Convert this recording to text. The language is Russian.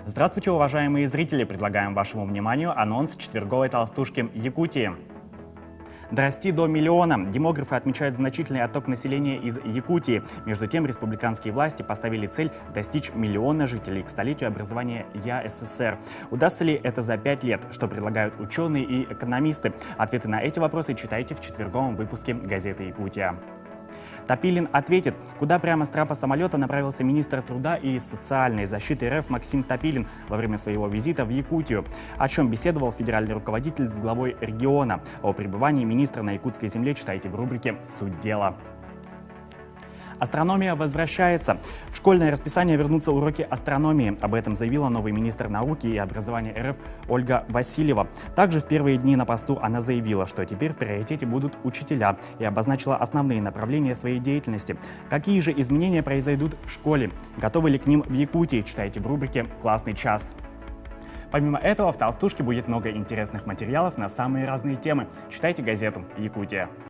Здравствуйте, уважаемые зрители! Предлагаем вашему вниманию анонс четверговой толстушки Якутии. Дорасти до миллиона. Демографы отмечают значительный отток населения из Якутии. Между тем, республиканские власти поставили цель достичь миллиона жителей к столетию образования ЯССР. Удастся ли это за 5 лет? Что предлагают ученые и экономисты? Ответы на эти вопросы читайте в четверговом выпуске газеты «Якутия». Топилин ответит, куда прямо с трапа самолета направился министр труда и социальной защиты РФ Максим Топилин во время своего визита в Якутию, о чем беседовал федеральный руководитель с главой региона. О пребывании министра на якутской земле читайте в рубрике «Суть дела». Астрономия возвращается. В школьное расписание вернутся уроки астрономии. Об этом заявила новый министр науки и образования РФ Ольга Васильева. Также в первые дни на посту она заявила, что теперь в приоритете будут учителя, и обозначила основные направления своей деятельности. Какие же изменения произойдут в школе? Готовы ли к ним в Якутии? Читайте в рубрике «Классный час». Помимо этого, в толстушке будет много интересных материалов на самые разные темы. Читайте газету «Якутия».